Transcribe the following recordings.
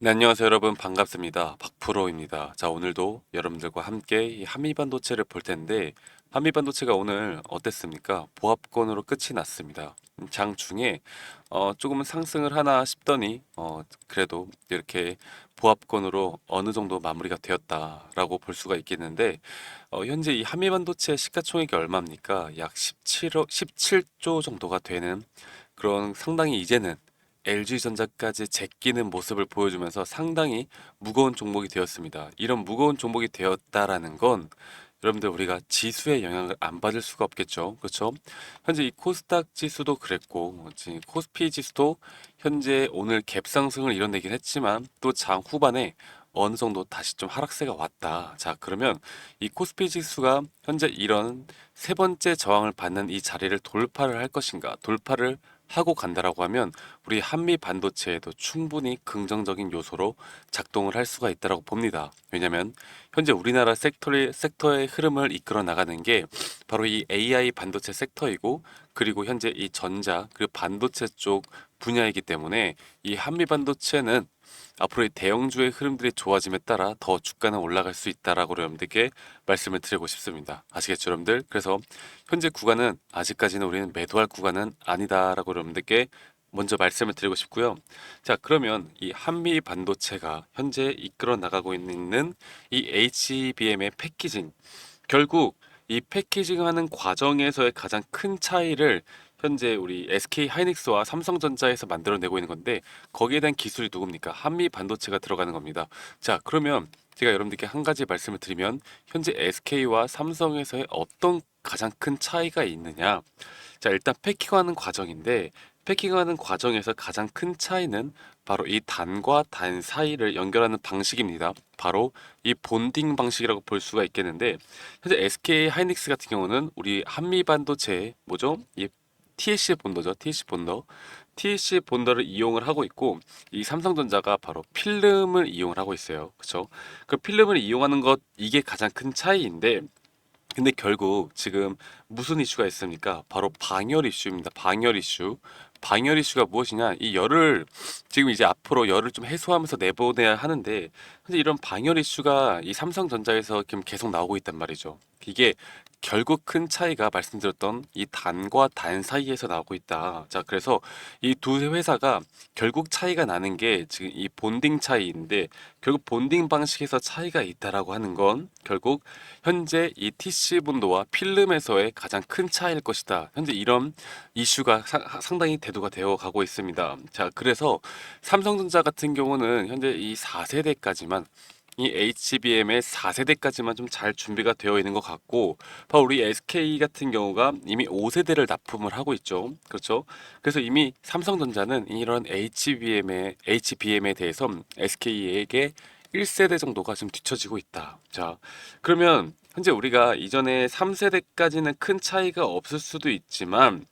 네, 안녕하세요 여러분, 반갑습니다. 박프로입니다. 자, 오늘도 여러분들과 함께 이 한미반도체를 볼 텐데, 한미반도체가 오늘 어땠습니까? 보합권으로 끝이 났습니다. 장중에 조금은 상승을 하나 싶더니 그래도 이렇게 보합권으로 어느 정도 마무리가 되었다라고 볼 수가 있겠는데, 현재 이 한미반도체 시가총액이 얼마입니까? 약 17조 정도가 되는 그런, 상당히 이제는 LG전자까지 제끼는 모습을 보여주면서 상당히 무거운 종목이 되었습니다. 이런 무거운 종목이 되었다라는 건 여러분들, 우리가 지수의 영향을 안 받을 수가 없겠죠. 그렇죠? 현재 이 코스닥 지수도 그랬고, 지금 코스피 지수도 현재 오늘 갭 상승을 이뤄내긴 했지만 또 장 후반에 어느 정도 다시 좀 하락세가 왔다. 자, 그러면 이 코스피 지수가 현재 이런 세 번째 저항을 받는 이 자리를 돌파를 할 것인가? 돌파를 하고 간다라고 하면 우리 한미 반도체에도 충분히 긍정적인 요소로 작동을 할 수가 있다라고 봅니다. 왜냐하면 현재 우리나라 섹터의 흐름을 이끌어 나가는 게 바로 이 AI 반도체 섹터이고, 그리고 현재 이 전자 그리고 반도체 쪽 분야이기 때문에 이 한미 반도체는 앞으로 이 대형주의 흐름들이 좋아짐에 따라 더 주가는 올라갈 수 있다라고 여러분들께 말씀을 드리고 싶습니다. 아시겠죠, 여러분들? 그래서 현재 구간은 아직까지는 우리는 매도할 구간은 아니다라고 여러분들께 먼저 말씀을 드리고 싶고요. 자, 그러면 이 한미 반도체가 현재 이끌어 나가고 있는 이 HBM의 패키징, 결국 이 패키징하는 과정에서의 가장 큰 차이를 현재 우리 SK 하이닉스와 삼성전자에서 만들어내고 있는 건데, 거기에 대한 기술이 누굽니까? 한미 반도체가 들어가는 겁니다. 자, 그러면 제가 여러분들께 한 가지 말씀을 드리면, 현재 SK와 삼성에서의 어떤 가장 큰 차이가 있느냐? 자, 일단 패킹하는 과정인데, 패킹하는 과정에서 가장 큰 차이는 바로 이 단과 단 사이를 연결하는 방식입니다. 바로 이 본딩 방식이라고 볼 수가 있겠는데, 현재 SK 하이닉스 같은 경우는 우리 한미 반도체 뭐죠? 이 TSC 본더죠. TSC 본더. TSC 본더를 이용을 하고 있고, 이 삼성전자가 바로 필름을 이용을 하고 있어요. 그렇죠? 그 필름을 이용하는 것, 이게 가장 큰 차이인데, 근데 결국 지금 무슨 이슈가 있습니까? 바로 방열 이슈입니다. 방열 이슈. 방열 이슈가 무엇이냐? 이 열을 지금 이제 앞으로 열을 좀 해소하면서 내보내야 하는데, 현재 이런 방열 이슈가 이 삼성전자에서 지금 계속 나오고 있단 말이죠. 이게 결국 큰 차이가 말씀드렸던 이 단과 단 사이에서 나오고 있다. 자, 그래서 이 두 회사가 결국 차이가 나는 게 지금 이 본딩 차이인데, 결국 본딩 방식에서 차이가 있다라고 하는 건 결국 현재 이 TC 본도와 필름에서의 가장 큰 차이일 것이다. 현재 이런 이슈가 상당히 대두가 되어 가고 있습니다. 자, 그래서 삼성전자 같은 경우는 현재 이 4세대까지만, 이 HBM의 4세대까지만 좀 잘 준비가 되어 있는 것 같고, 바로 우리 SK 같은 경우가 이미 5세대를 납품을 하고 있죠. 그렇죠? 그래서 이미 삼성전자는 이런 HBM에 대해서 SK에게 1세대 정도가 좀 뒤처지고 있다. 자, 그러면 현재 우리가 이전에 3세대까지는 큰 차이가 없을 수도 있지만,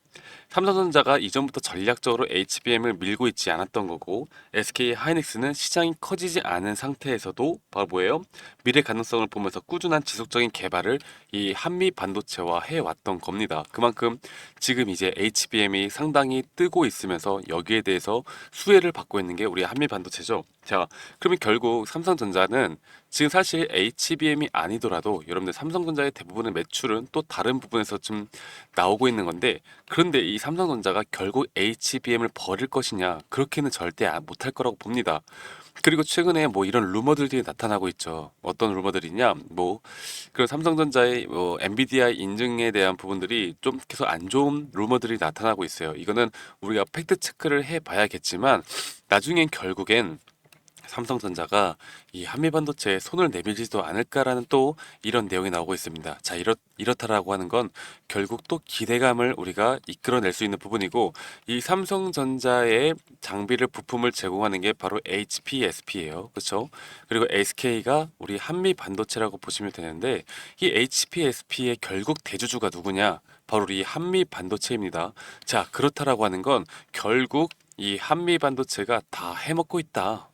삼성전자가 이전부터 전략적으로 HBM을 밀고 있지 않았던 거고, SK 하이닉스는 시장이 커지지 않은 상태에서도 바로 뭐예요? 미래 가능성을 보면서 꾸준한 지속적인 개발을 이 한미 반도체와 해왔던 겁니다. 그만큼 지금 이제 HBM이 상당히 뜨고 있으면서 여기에 대해서 수혜를 받고 있는 게 우리 한미 반도체죠. 자, 그러면 결국 삼성전자는 지금 사실 HBM이 아니더라도 여러분들 삼성전자의 대부분의 매출은 또 다른 부분에서 좀 나오고 있는 건데, 그런데 이 삼성전자가 결국 HBM을 버릴 것이냐? 그렇게는 절대 못할 거라고 봅니다. 그리고 최근에 뭐 이런 루머들이 나타나고 있죠. 어떤 루머들이냐? 뭐 그런 삼성전자의 뭐 엔비디아 인증에 대한 부분들이 좀 계속 안 좋은 루머들이 나타나고 있어요. 이거는 우리가 팩트 체크를 해봐야겠지만, 나중엔 결국엔 삼성전자가 이 한미반도체에 손을 내밀지도 않을까라는 또 이런 내용이 나오고 있습니다. 자, 이렇다라고 하는 건 결국 또 기대감을 우리가 이끌어낼 수 있는 부분이고, 이 삼성전자의 장비를 부품을 제공하는 게 바로 HPSP예요. 그렇죠? 그리고 SK가 우리 한미반도체라고 보시면 되는데, 이 HPSP의 결국 대주주가 누구냐? 바로 이 한미반도체입니다. 자, 그렇다라고 하는 건 결국 이 한미 반도체가 다 해먹고 있다.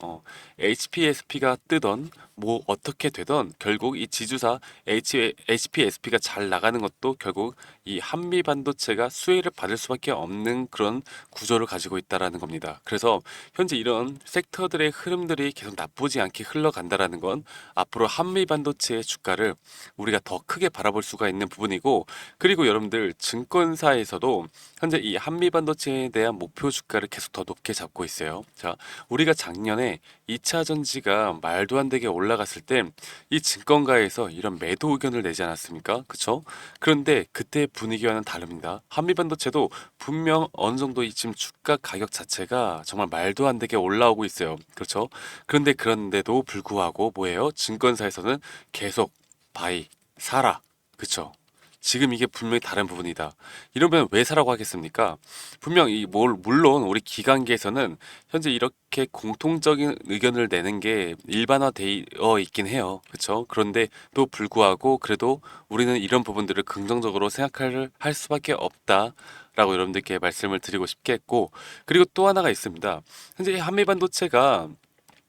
HPSP가 뜨던 뭐 어떻게 되던 결국 이 지주사 HPSP가 잘 나가는 것도 결국 이 한미 반도체가 수혜를 받을 수밖에 없는 그런 구조를 가지고 있다라는 겁니다. 그래서 현재 이런 섹터들의 흐름들이 계속 나쁘지 않게 흘러간다라는 건 앞으로 한미 반도체의 주가를 우리가 더 크게 바라볼 수가 있는 부분이고, 그리고 여러분들 증권사에서도 현재 이 한미 반도체에 대한 목표 주가를 계속 더 높게 잡고 있어요. 자, 우리가 작년에 2차 전지가 말도 안 되게 올라갔을 때 이 증권가에서 이런 매도 의견을 내지 않았습니까? 그쵸? 그런데 그때 분위기와는 다릅니다. 한미반도체도 분명 어느 정도 이 지금 주가 가격 자체가 정말 말도 안 되게 올라오고 있어요. 그렇죠? 그런데도 불구하고 뭐예요? 증권사에서는 계속 바이, 사라. 그쵸? 지금 이게 분명히 다른 부분이다. 이러면 왜 사라고 하겠습니까? 분명 물론 우리 기관계에서는 현재 이렇게 공통적인 의견을 내는 게 일반화되어 있긴 해요. 그렇죠? 그런데 또 불구하고 그래도 우리는 이런 부분들을 긍정적으로 생각할 할 수밖에 없다라고 여러분들께 말씀을 드리고 싶겠고, 그리고 또 하나가 있습니다. 현재 이 한미 반도체가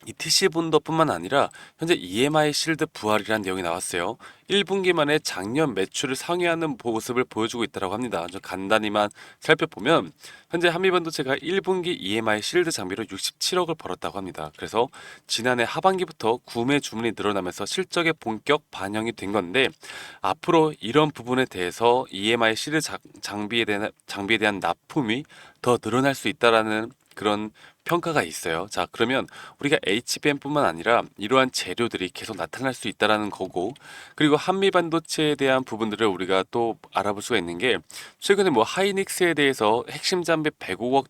이 TC 분더뿐만 아니라 현재 EMI 실드 부활이라는 내용이 나왔어요. 1분기 만에 작년 매출을 상회하는 모습을 보여주고 있다고 합니다. 좀 간단히만 살펴보면 현재 한미반도체가 1분기 EMI 실드 장비로 67억을 벌었다고 합니다. 그래서 지난해 하반기부터 구매 주문이 늘어나면서 실적에 본격 반영이 된 건데, 앞으로 이런 부분에 대해서 EMI 실드 장비에 대한 납품이 더 늘어날 수 있다라는 그런 평가가 있어요. 자, 그러면 우리가 HBM뿐만 아니라 이러한 재료들이 계속 나타날 수 있다라는 거고, 그리고 한미 반도체에 대한 부분들을 우리가 또 알아볼 수가 있는 게, 최근에 뭐 하이닉스에 대해서 핵심 장비 105억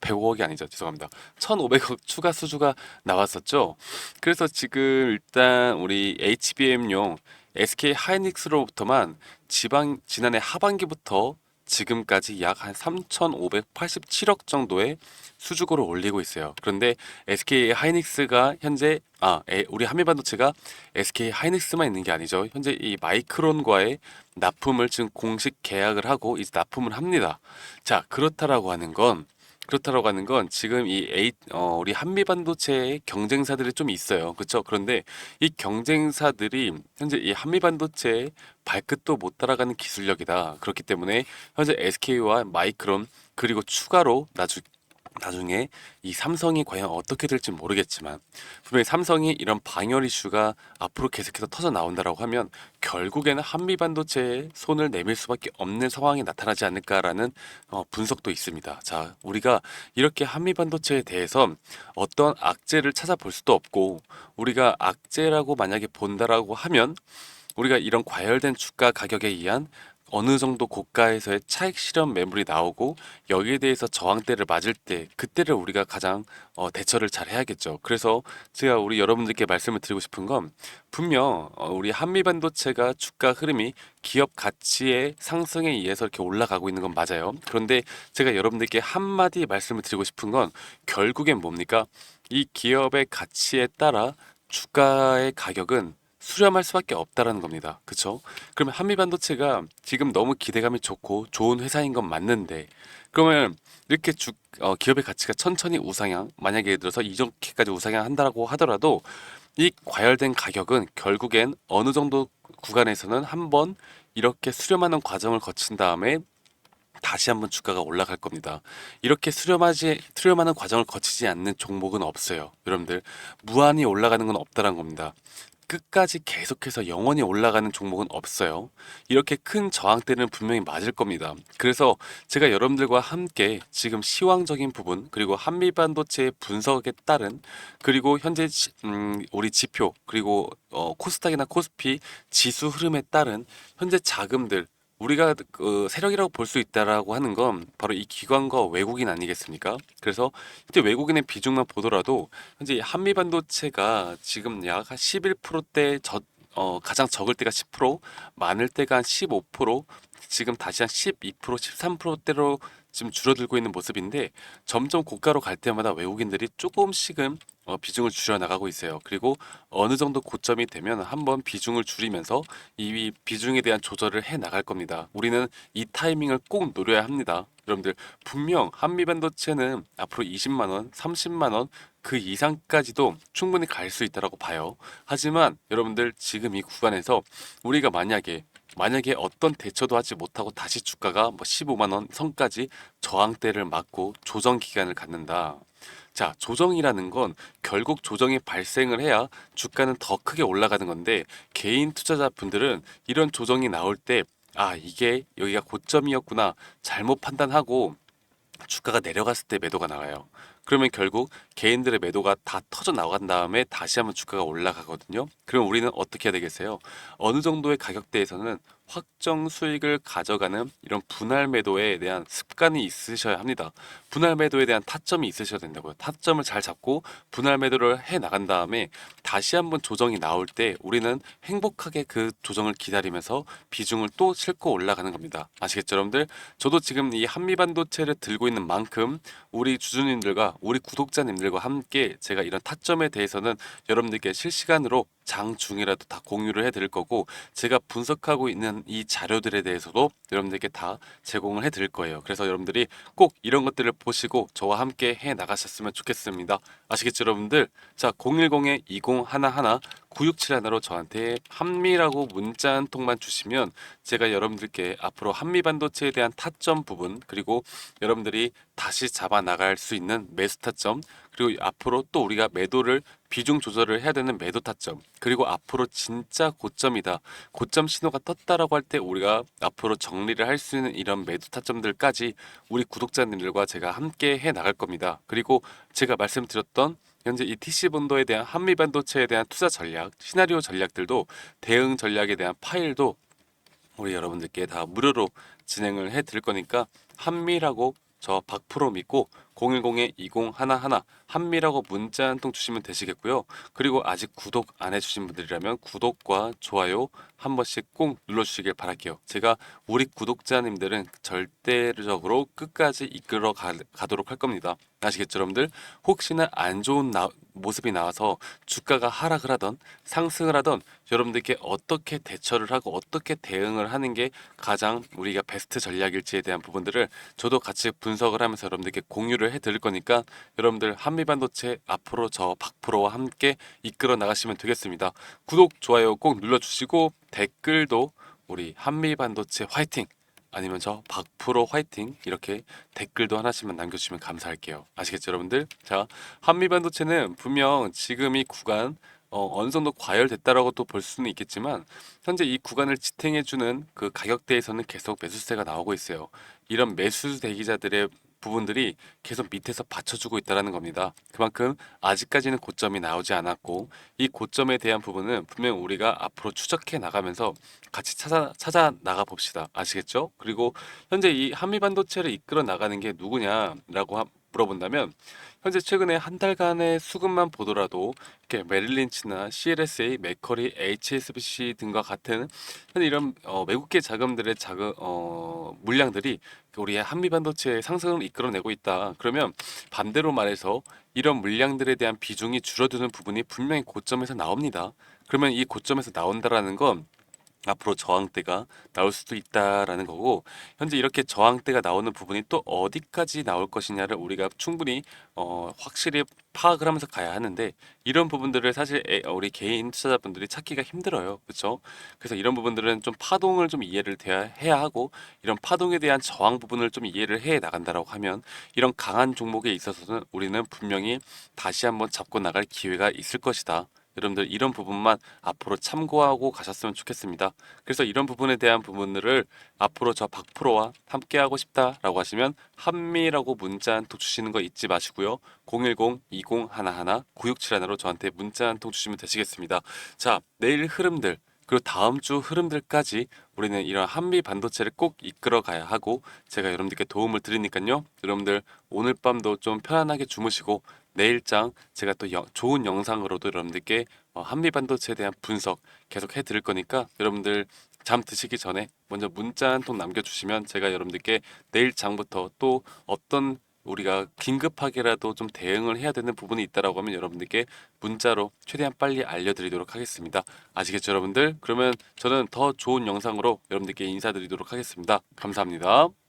105억이 아니죠. 죄송합니다. 1,500억 추가 수주가 나왔었죠. 그래서 지금 일단 우리 HBM용 SK 하이닉스로부터만 지난해 하반기부터 지금까지 약 한 3,587억 정도의 수주고를 올리고 있어요. 그런데 SK 하이닉스가 현재 우리 한미반도체가 SK 하이닉스만 있는 게 아니죠. 현재 이 마이크론과의 납품을 지금 공식 계약을 하고 이제 납품을 합니다. 자, 그렇다라고 하는 건 지금 우리 한미 반도체의 경쟁사들이 좀 있어요. 그렇죠? 그런데 이 경쟁사들이 현재 이 한미 반도체의 발끝도 못 따라가는 기술력이다. 그렇기 때문에 현재 SK와 마이크론, 그리고 추가로 나중에 이 삼성이 과연 어떻게 될지 모르겠지만, 분명히 삼성이 이런 방열 이슈가 앞으로 계속해서 터져 나온다라고 하면 결국에는 한미 반도체에 손을 내밀 수밖에 없는 상황이 나타나지 않을까라는 분석도 있습니다. 자, 우리가 이렇게 한미 반도체에 대해서 어떤 악재를 찾아볼 수도 없고, 우리가 악재라고 만약에 본다라고 하면 우리가 이런 과열된 주가 가격에 의한 어느 정도 고가에서의 차익 실현 매물이 나오고 여기에 대해서 저항대를 맞을 때, 그때를 우리가 가장 대처를 잘 해야겠죠. 그래서 제가 우리 여러분들께 말씀을 드리고 싶은 건, 분명 우리 한미 반도체가 주가 흐름이 기업 가치의 상승에 의해서 이렇게 올라가고 있는 건 맞아요. 그런데 제가 여러분들께 한마디 말씀을 드리고 싶은 건, 결국엔 뭡니까? 이 기업의 가치에 따라 주가의 가격은 수렴할 수밖에 없다라는 겁니다. 그쵸? 그러면 한미반도체가 지금 너무 기대감이 좋고 좋은 회사인 건 맞는데, 그러면 이렇게 기업의 가치가 천천히 우상향, 만약에 예를 들어서 이렇게까지 우상향 한다고 하더라도 이 과열된 가격은 결국엔 어느 정도 구간에서는 한번 이렇게 수렴하는 과정을 거친 다음에 다시 한번 주가가 올라갈 겁니다. 이렇게 수렴하는 과정을 거치지 않는 종목은 없어요. 여러분들, 무한히 올라가는 건 없다는 겁니다. 끝까지 계속해서 영원히 올라가는 종목은 없어요. 이렇게 큰 저항대는 분명히 맞을 겁니다. 그래서 제가 여러분들과 함께 지금 시황적인 부분, 그리고 한미반도체의 분석에 따른, 그리고 현재 우리 지표, 그리고 코스닥이나 코스피 지수 흐름에 따른 현재 자금들, 우리가 그 세력이라고 볼 수 있다라고 하는 건 바로 이 기관과 외국인 아니겠습니까? 그래서 현재 외국인의 비중만 보더라도 현재 이 한미 반도체가 지금 약 한 11%대, 가장 적을 때가 10%, 많을 때가 한 15%, 지금 다시 한 12%, 13%대로 지금 줄어들고 있는 모습인데, 점점 고가로 갈 때마다 외국인들이 조금씩은 비중을 줄여 나가고 있어요. 그리고 어느 정도 고점이 되면 한번 비중을 줄이면서 이 비중에 대한 조절을 해 나갈 겁니다. 우리는 이 타이밍을 꼭 노려야 합니다. 여러분들 분명 한미반도체는 앞으로 20만 원, 30만 원 그 이상까지도 충분히 갈 수 있다고 봐요. 하지만 여러분들 지금 이 구간에서 우리가 만약에 어떤 대처도 하지 못하고 다시 주가가 뭐 15만 원 선까지 저항대를 맞고 조정 기간을 갖는다. 자, 조정이라는 건 결국 조정이 발생을 해야 주가는 더 크게 올라가는 건데 개인 투자자분들은 이런 조정이 나올 때 아, 이게 여기가 고점이었구나. 잘못 판단하고 주가가 내려갔을 때 매도가 나와요. 그러면 결국 개인들의 매도가 다 터져 나간 다음에 다시 한번 주가가 올라가거든요. 그럼 우리는 어떻게 해야 되겠어요? 어느 정도의 가격대에서는 확정 수익을 가져가는 이런 분할 매도에 대한 습관이 있으셔야 합니다. 분할 매도에 대한 타점이 있으셔야 된다고요. 타점을 잘 잡고 분할 매도를 해 나간 다음에 다시 한번 조정이 나올 때 우리는 행복하게 그 조정을 기다리면서 비중을 또 싣고 올라가는 겁니다. 아시겠죠, 여러분들? 저도 지금 이 한미반도체를 들고 있는 만큼 우리 주주님들과 우리 구독자님들과 함께 제가 이런 타점에 대해서는 여러분들께 실시간으로 장중이라도 다 공유를 해드릴 거고 제가 분석하고 있는 이 자료들에 대해서도 여러분들께 다 제공을 해드릴 거예요. 그래서 여러분들이 꼭 이런 것들을 보시고 저와 함께 해 나가셨으면 좋겠습니다. 아시겠죠, 여러분들? 자, 010-2011 9671로 저한테 한미라고 문자 한 통만 주시면 제가 여러분들께 앞으로 한미반도체에 대한 타점 부분 그리고 여러분들이 다시 잡아 나갈 수 있는 매수 타점 그리고 앞으로 또 우리가 매도를 비중 조절을 해야 되는 매도 타점 그리고 앞으로 진짜 고점이다 고점 신호가 떴다라고 할 때 우리가 앞으로 정리를 할 수 있는 이런 매도 타점들까지 우리 구독자님들과 제가 함께 해 나갈 겁니다. 그리고 제가 말씀드렸던 현재 이 TC 본도에 대한 한미 반도체에 대한 투자 전략, 시나리오 전략들도 대응 전략에 대한 파일도 우리 여러분들께 다 무료로 진행을 해 드릴 거니까 한미라고 저 박프로 믿고 010-2011 한미라고 문자 한 통 주시면 되시겠고요. 그리고 아직 구독 안 해주신 분들이라면 구독과 좋아요 한 번씩 꼭 눌러주시길 바랄게요. 제가 우리 구독자님들은 절대적으로 끝까지 이끌어 가도록 할 겁니다. 아시겠죠, 여러분들? 혹시나 안 좋은 모습이 나와서 주가가 하락을 하던 상승을 하던 여러분들께 어떻게 대처를 하고 어떻게 대응을 하는 게 가장 우리가 베스트 전략일지에 대한 부분들을 저도 같이 분석을 하면서 여러분들께 공유를 해드릴 거니까 여러분들 한미반도체 앞으로 저 박프로와 함께 이끌어 나가시면 되겠습니다. 구독, 좋아요 꼭 눌러주시고 댓글도 우리 한미반도체 화이팅! 아니면 저 박프로 화이팅 이렇게 댓글도 하나씩만 남겨주시면 감사할게요. 아시겠죠, 여러분들? 자, 한미반도체는 분명 지금 이 구간 어느 정도 과열됐다라고 또 볼 수는 있겠지만 현재 이 구간을 지탱해주는 그 가격대에서는 계속 매수세가 나오고 있어요. 이런 매수 대기자들의 부분들이 계속 밑에서 받쳐주고 있다는 겁니다. 그만큼 아직까지는 고점이 나오지 않았고 이 고점에 대한 부분은 분명 우리가 앞으로 추적해 나가면서 같이 찾아 나가 봅시다. 아시겠죠? 그리고 현재 이 한미 반도체를 이끌어 나가는 게 누구냐라고 물어본다면 현재 최근에 한 달간의 수급만 보더라도 이렇게 메릴린치나 CLSA, 맥커리, HSBC 등과 같은 현재 이런 외국계 자금들의 물량들이 우리의 한미 반도체의 상승을 이끌어내고 있다. 그러면 반대로 말해서 이런 물량들에 대한 비중이 줄어드는 부분이 분명히 고점에서 나옵니다. 그러면 이 고점에서 나온다라는 건 앞으로 저항대가 나올 수도 있다라는 거고 현재 이렇게 저항대가 나오는 부분이 또 어디까지 나올 것이냐를 우리가 충분히 확실히 파악을 하면서 가야 하는데 이런 부분들을 사실 우리 개인 투자자분들이 찾기가 힘들어요. 그렇죠? 그래서 이런 부분들은 좀 파동을 좀 이해를 해야 하고 이런 파동에 대한 저항 부분을 좀 이해를 해 나간다라고 하면 이런 강한 종목에 있어서는 우리는 분명히 다시 한번 잡고 나갈 기회가 있을 것이다. 여러분들 이런 부분만 앞으로 참고하고 가셨으면 좋겠습니다. 그래서 이런 부분에 대한 부분들을 앞으로 저 박프로와 함께 하고 싶다라고 하시면 한미라고 문자 한 통 주시는 거 잊지 마시고요. 010-2011-9671로 저한테 문자 한 통 주시면 되시겠습니다. 자, 내일 흐름들 그리고 다음 주 흐름들까지 우리는 이런 한미 반도체를 꼭 이끌어 가야 하고 제가 여러분들께 도움을 드리니까요. 여러분들 오늘 밤도 좀 편안하게 주무시고 내일장 제가 또 좋은 영상으로도 여러분들께 한미 반도체에 대한 분석 계속 해드릴 거니까 여러분들 잠 드시기 전에 먼저 문자 한 통 남겨주시면 제가 여러분들께 내일 장부터 또 어떤 우리가 긴급하게라도 좀 대응을 해야 되는 부분이 있다라고 하면 여러분들께 문자로 최대한 빨리 알려드리도록 하겠습니다. 아시겠죠, 여러분들? 그러면 저는 더 좋은 영상으로 여러분들께 인사드리도록 하겠습니다. 감사합니다.